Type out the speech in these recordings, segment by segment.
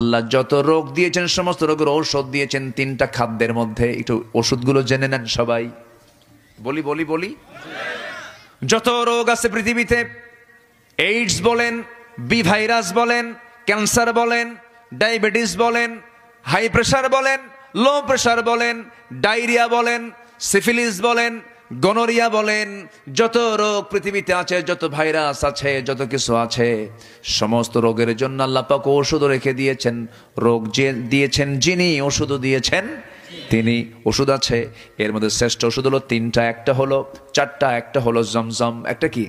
আল্লাহ যত রোগ দিয়েছেন সমস্ত রোগের ঔষধ দিয়েছেন তিনটা খাদ্যের মধ্যে। একটু ওষুধগুলো জেনে নেন সবাই। বলি বলি বলি যত রোগ আছে পৃথিবীতে, এইডস বলেন, বি ভাইরাস বলেন, ক্যান্সার বলেন, ডায়াবেটিস বলেন, হাই প্রেশার বলেন, লো প্রেশার বলেন, ডায়রিয়া বলেন, সিফিলিস বলেন, গনোরিয়া বলেন, যত রোগ পৃথিবীতে আছে, যত ভাইরাস আছে, যত কিছু আছে, সমস্ত রোগের জন্য আল্লাহ পাক ওষুধও রেখে দিয়েছেন। রোগ যে দিয়েছেন যিনি, ওষুধও দিয়েছেন তিনি। ওষুধ আছে, এর মধ্যে শ্রেষ্ঠ ওষুধ হলো তিনটা। একটা হলো, চারটা, একটা হলো জমজম। একটা কি?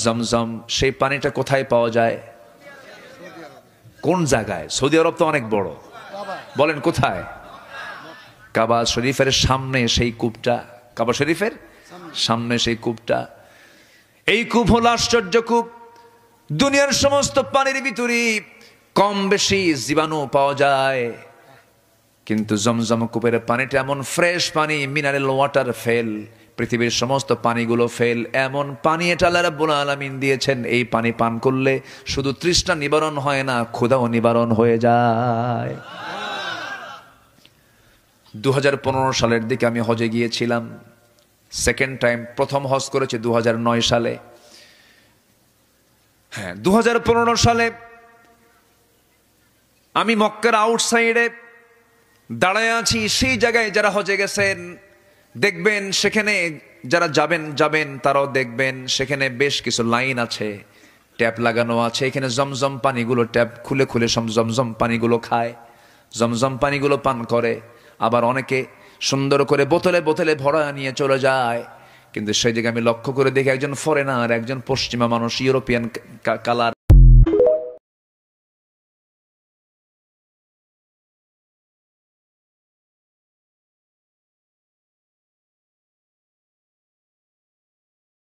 জমজম। সেই পানিটা কোথায় পাওয়া যায়? কোন জায়গায়? সৌদি আরব তো অনেক বড়, বলেন কোথায়? কাবা শরীফের সামনে সেই কূপটা, কাবা শরীফের সামনে সেই কূপটা। এই কূপ হলো আশ্চর্য কূপ। দুনিয়ার সমস্ত পানির ভিতরে কম বেশি জীবাণু পাওয়া যায়, কিন্তু জমজম কূপের পানিটা এমন ফ্রেশ পানি, মিনারেল ওয়াটার ফেল। পৃথিবীর সমস্ত পানিগুলো ফেল, এমন পানি এটা আল্লাহ রাব্বুল আলামিন দিয়েছেন। এই পানি পান করলে শুধু তৃষ্ণা নিবারণ হয় না, ক্ষুধাও নিবারণ হয়ে যায়। 2015 সালের দিকে আমি হজে গিয়েছিলাম, সেকেন্ড টাইম। প্রথম হজ করেছি 2009 সালে। হ্যাঁ, 2015 সালে আমি মক্কার আউটসাইডে দাঁড়ায় আছি। সেই জায়গায় যারা হজে গেছেন দেখবেন, সেখানে যারা যাবেন তারাও দেখবেন, সেখানে বেশ কিছু লাইন আছে, ট্যাপ লাগানো আছে। এখানে জমজম পানিগুলো ট্যাপ খুলে খুলে জমজম পানিগুলো খায়, জমজম পানিগুলো পান করে। আবার অনেকে সুন্দর করে বোতলে বোতলে ভরা নিয়ে চলে যায়। কিন্তু সেই জায়গায় আমি লক্ষ্য করে দেখি একজন ফরেনার, একজন পশ্চিমা মানুষ, ইউরোপিয়ান কালার,